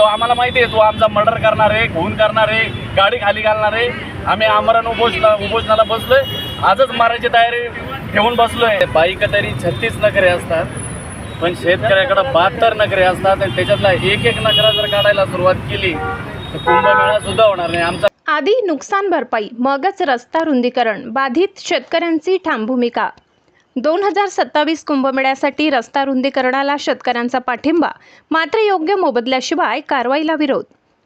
तो आम्हाला माहिती आहे, तो आमचा मर्डर करणार आहे, खून करणार आहे, गाडी खाली घालणार आहे. आम्ही आमरण उपोषणाला बसलोय, आजच मारायची तयारी ठेवून बसलोय. बाईक तरी 36 नखरे असतात, पण शेतकऱ्याकडे 72 नखरे असतात आणि त्याच्यातला एक नखरा जर काढायला सुरुवात केली तर कुंभमेळा सुद्धा होणार नाही. आमचा आधी नुकसान भरपाई मगच रस्ता रुंदीकरण, बाधित शेतकऱ्यांची ठाम भूमिका. 2027 कुंभमेळ्यासाठी रस्ता रुंदीकरणाला शेतकऱ्यांचा पाठिंबा, मात्र योग्य मोबदल्याशिवाय कारवाईला विरोध.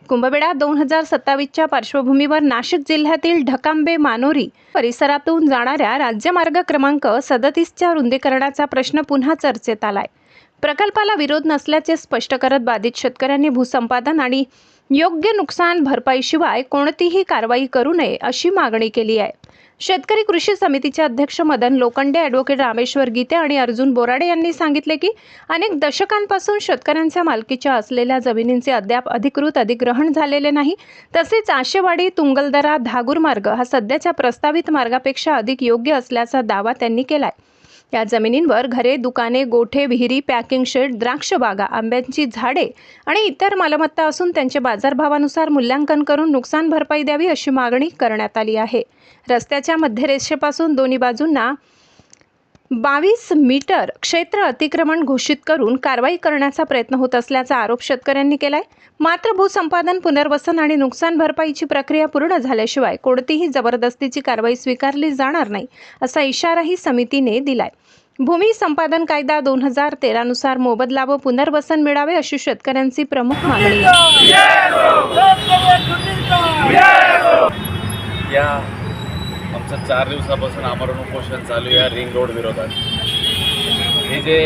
कुंभमेळा 2027च्या पार्श्वभूमीवर नाशिक जिल्ह्यातील ढकांबे मानोरी परिसरातून जाणाऱ्या राज्यमार्ग क्रमांक 37च्या रुंदीकरणाचा प्रश्न पुन्हा चर्चेत आलाय. प्रकल्पाला विरोध नसल्याचे स्पष्ट करत बाधित शेतकऱ्यांनी भूसंपादन आणि योग्य नुकसान भरपाईशिवाय कोणतीही कारवाई करू नये अशी मागणी केली आहे. शेतकरी कृषी समितीचे अध्यक्ष मदन लोखंडे, ॲडव्होकेट रामेश्वर गीते आणि अर्जुन बोराडे यांनी सांगितले की अनेक दशकांपासून शेतकऱ्यांच्या मालकीच्या असलेल्या जमिनींचे अद्याप अधिकृत अधिग्रहण झालेले नाही. तसेच आशेवाडी तुंगलदरा धागूर मार्ग हा सध्याच्या प्रस्तावित मार्गापेक्षा अधिक योग्य असल्याचा दावा त्यांनी केलाय. या जमिनींवर घरे, दुकाने, गोठे, विहिरी, पॅकिंग शेड, द्राक्ष बागा, आंब्यांची झाडे आणि इतर मालमत्ता असून त्यांचे बाजारभावानुसार मूल्यांकन करून नुकसान भरपाई द्यावी अशी मागणी करण्यात आली आहे. रस्त्याच्या मध्यरेषेपासून दोन्ही बाजूंना 22 मीटर क्षेत्र अतिक्रमण घोषित करून कारवाई करण्याचा प्रयत्न होत असल्याचा आरोप शेतकऱ्यांनी केलाय. मात्र भूसंपादन, पुनर्वसन आणि नुकसान भरपाईची प्रक्रिया पूर्ण झाल्याशिवाय कोणतीही जबरदस्तीची कारवाई स्वीकारली जाणार नाही असा इशाराही समितीने दिलाय. भूमी संपादन कायदा 2013 नुसार मोबदला व पुनर्वसन मिळावे अशी शेतकऱ्यांची प्रमुख मागणी आहे. या आमचं 4 दिवसापासून आमरण उपोषण चालू आहे या रिंग रोड विरोधात. हे जे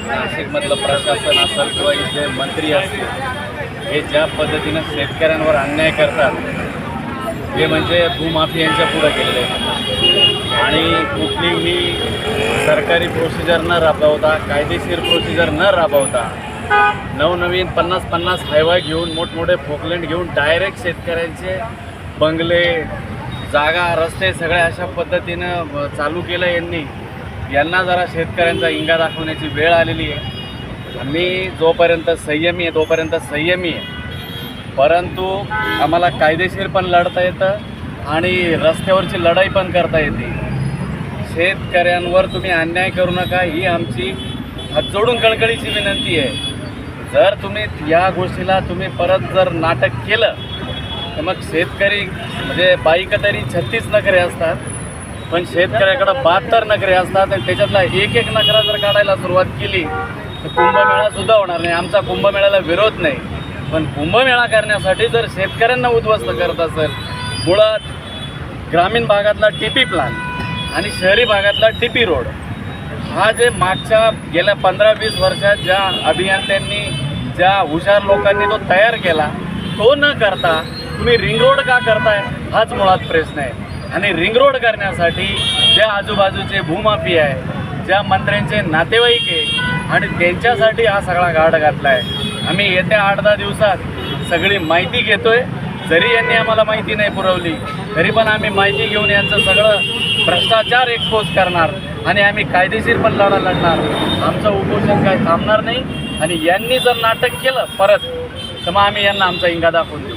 नाशिकमधलं प्रशासन असेल किंवा इथले मंत्री असतील, हे ज्या पद्धतीनं शेतकऱ्यांवर अन्याय करतात हे म्हणजे भूमाफियांच्या पुढे गेलेले आहेत. आणि कुठलीही सरकारी प्रोसिजर न राबवता, कायदेशीर प्रोसिजर न राबवता नवनवीन 50-50 हायवा घेऊन, मोठमोठे फोकलँड घेऊन डायरेक्ट शेतकऱ्यांचे बंगले, जागा, रस्ते सगळे अशा पद्धतीनं चालू केलं यांनी. यांना जरा शेतकऱ्यांचा इंगा दाखवण्याची वेळ आलेली आहे. आम्ही जोपर्यंत संयमी आहे तोपर्यंत संयमी आहे, परंतु आम्हाला कायदेशीर पण लढता येतं आणि रस्त्यावरची लढाई पण करता येते. शेतकऱ्यांवर तुम्ही अन्याय करू नका ही आमची हात जोडून कळकळीची विनंती आहे. जर तुम्ही या गोष्टीला परत जर नाटक केलं तर मग शेतकरी म्हणजे बाईक तरी 36 नखरे असतात, पण शेतकऱ्याकडे 72 नखरे असतात आणि त्याच्यातला एक नखरा जर काढायला सुरुवात केली तर कुंभमेळा सुद्धा होणार नाही. आमचा कुंभमेळ्याला विरोध नाही, पण कुंभमेळा करण्यासाठी जर शेतकऱ्यांना उद्ध्वस्त करत असेल, मुळात ग्रामीण भागातला टीपी प्लान आणि शहरी भागातला टीपी रोड हा जे मागच्या गेल्या 15-20 वर्षात ज्या अभियंत्यांनी, ज्या हुशार लोकांनी तो तयार केला, तो न करता तुम्ही रिंग रोड का करताय हाच मुळात प्रश्न आहे. आणि रिंग रोड करण्यासाठी ज्या आजूबाजूचे भूमाफी आहे, ज्या मंत्र्यांचे नातेवाईक आहे आणि त्यांच्यासाठी हा सगळा घाट घातला आहे. आम्ही येत्या 8-10 दिवसात सगळी माहिती घेतोय. जरी यांनी आम्हाला माहिती नाही पुरवली तरी पण आम्ही माहिती घेऊन यांचं सगळं भ्रष्टाचार एक्सपोज करणार आणि आम्ही कायदेशीर पण लढा लढणार. आमचं उपोषण काय थांबणार नाही आणि यांनी जर नाटक केलं परत तर मग आम्ही यांना आमचा इंगा दाखवून देऊ.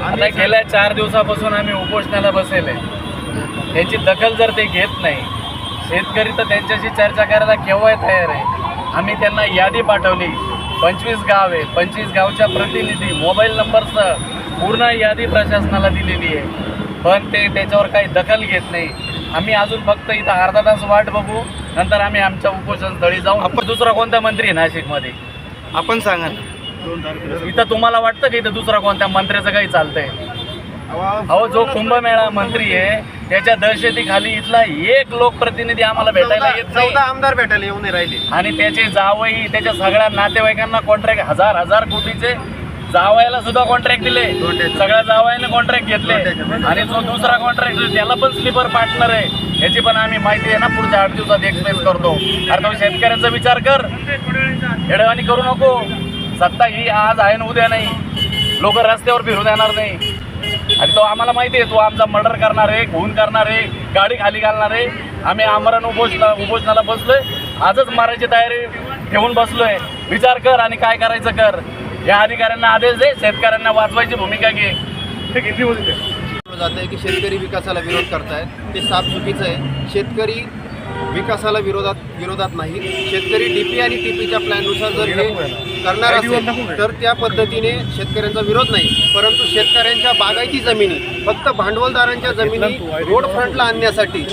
आता गेल्या 4 दिवसापासून आम्ही उपोषणाला बसेल आहे. त्यांची दखल जर ते घेत नाही, शेतकरी तर त्यांच्याशी चर्चा करायला केव्हाही तयार आहे. आम्ही त्यांना यादी पाठवली, 25 गाव आहे, 25 गावच्या प्रतिनिधी मोबाईल नंबरसह पूर्ण यादी प्रशासनाला दिलेली आहे, पण ते त्याच्यावर काही दखल घेत नाही. आम्ही अजून फक्त इथं अर्धा तास वाट बघू, नंतर आम्ही आमच्या उपोषणस्थळी जाऊ. आपण दुसरा कोणता मंत्री आहे नाशिकमध्ये आपण सांगा ना. इथं तुम्हाला वाटतं की इथं दुसरा कोणत्या मंत्र्याचं काही चालतंय? अहो, जो कुंभमेळा मंत्री आहे त्याच्या दहशतीखाली इथला एक लोकप्रतिनिधी आम्हाला भेटायला येत नाही. 14 आमदार भेटायला येऊन नाही राहिले आणि त्याचे जावई, त्याच्या सगळ्या नातेवाईकांना कॉन्ट्रॅक्ट हजार कोटीचे जावयाला सुद्धा कॉन्ट्रॅक्ट दिले, सगळ्या जावयाने कॉन्ट्रॅक्ट घेतले. आणि जो दुसरा कॉन्ट्रॅक्ट त्याला पण स्लीपर पार्टनर आहे, याची पण आम्ही माहिती आहे ना पुढच्या 8 दिवसात एक्सप्रेस करतो. अरे तुम्ही शेतकऱ्यांचा विचार कर, येडवाणी करू नको. सत्ता ही आज आहे ना उद्या नाही, लोक रस्त्यावर फिरून येणार नाही. आणि तो आम्हाला माहिती आहे, तो आमचा मर्डर करणार आहे, खून करणार आहे, गाडी खाली घालणार आहे. आम्ही आमरण उपोषणाला बसलोय, आजच मारायची तयारी ठेवून बसलोय. विचार कर आणि काय करायचं कर. या अधिकाऱ्यांना आदेश दे, शेतकऱ्यांना वाचवायची भूमिका घे. जात आहे की शेतकरी विकासाला विरोध करतायत, ते साफ चुकीचं आहे. शेतकरी विकासाला विरोधात नाही. शेतकरी डीपी आणि टीपीच्या प्लॅननुसार जर हे करणार असेल तर त्या पद्धतीने शेतकऱ्यांचा विरोध नाही. परंतु शेतकऱ्यांच्या बागायती जमिनी फक्त भांडवलदारांच्या जमिनी रोड फ्रंटला आणण्यासाठी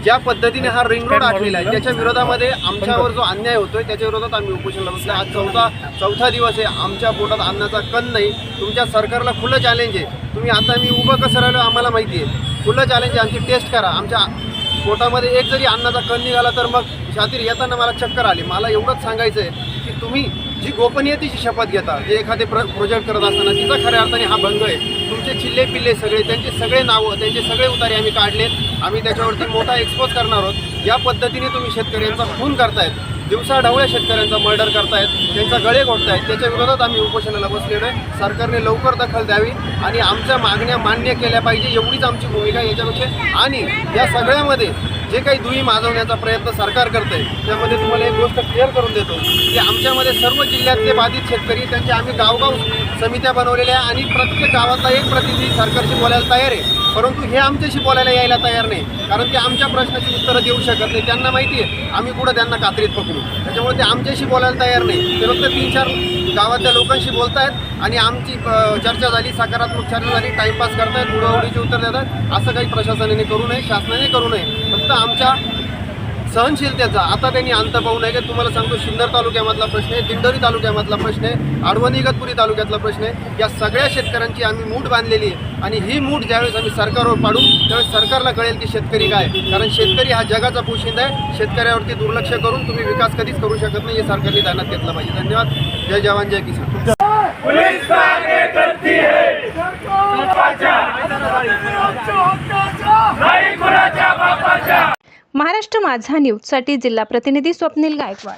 ज्या पद्धतीने हा रिंग रोड आखलेला आहे त्याच्या विरोधामध्ये आमच्यावर जो अन्याय होतोय त्याच्या विरोधात आम्ही उपोषणाला बसलो. आज चौथा दिवस आहे. आमच्या पोटात अन्नाचा कण नाही. तुमच्या सरकारला खुलं चॅलेंज आहे. तुम्ही आता मी उभं कसं राहिलो आम्हाला माहिती आहे. खुलं चॅलेंज आहे. आमची टेस्ट करा. आमच्या पोटामध्ये एक जरी अन्नाचा कण निघाला तर मग शातीर येताना मला चक्कर आली. मला एवढंच सांगायचं आहे की तुम्ही जी गोपनीयतेची शपथ घेता, जे एखादे प्रोजेक्ट करत असताना तिचा खऱ्या अर्थाने हा भंग आहे. तुमचे चिल्ले पिल्ले सगळे, त्यांचे सगळे नावं, त्यांचे सगळे उतारे आम्ही काढलेत. आम्ही त्याच्यावरती मोठा एक्सपोज करणार आहोत. या पद्धतीने तुम्ही शेतकऱ्यांचा खून करतायत, दिवसाढवळ्या शेतकऱ्यांचा मर्डर करतायत, त्यांचा गळे घोटतायत. त्याच्या विरोधात आम्ही उपोषणाला बसलेलो आहे. सरकारने लवकर दखल द्यावी आणि आमच्या मागण्या मान्य केल्या पाहिजे, एवढीच आमची भूमिका याच्यापेक्षा. आणि या सगळ्यामध्ये जे काही दुही माजवण्याचा प्रयत्न सरकार करत आहे त्यामध्ये तुम्हाला एक गोष्ट क्लिअर करून देतो की आमच्यामध्ये सर्व जिल्ह्यातले बाधित शेतकरी त्यांचे आम्ही गावगाव समित्या बनवलेल्या आहे आणि प्रत्येक गावातला एक प्रतिनिधी सरकारशी बोलायला तयार आहे. परंतु हे आमच्याशी बोलायला यायला तयार नाही, कारण ते आमच्या प्रश्नाची उत्तरं देऊ शकत नाही. त्यांना माहिती आहे आम्ही कुठं त्यांना कात्रीत पकडू, त्याच्यामुळे ते आमच्याशी बोलायला तयार नाही. ते फक्त 3-4 गावातल्या लोकांशी बोलत आहेत आणि आमची चर्चा झाली, सकारात्मक चर्चा झाली, टाईमपास करतायत, उडवडीचे उत्तर देतात. असं काही प्रशासनाने करू नये, शासनाने करू नये. फक्त आमच्या सहनशीलतेचा आता त्यांनी अंत पाहू नये. तुम्हाला सांगतो, सिन्नर तालुक्यामधला प्रश्न आहे, दिंडोरी तालुक्यामधला प्रश्न आहे, आडवणी इगतपुरी तालुक्यातला प्रश्न आहे. या सगळ्या शेतकऱ्यांची आम्ही मूठ बांधलेली आहे आणि ही मूठ ज्यावेळेस आम्ही सरकारवर पाडू त्यावेळेस सरकारला कळेल की शेतकरी काय. कारण शेतकरी हा जगाचा पोशिंदा आहे. शेतकऱ्यावरती दुर्लक्ष करून तुम्ही विकास कधीच करू शकत नाही. हे सरकारने ध्यानात घेतलं पाहिजे. धन्यवाद. जय जवान जय किसान. महाराष्ट्र माझा न्यूजसाठी जिल्हा प्रतिनिधी स्वप्नील गायकवाड.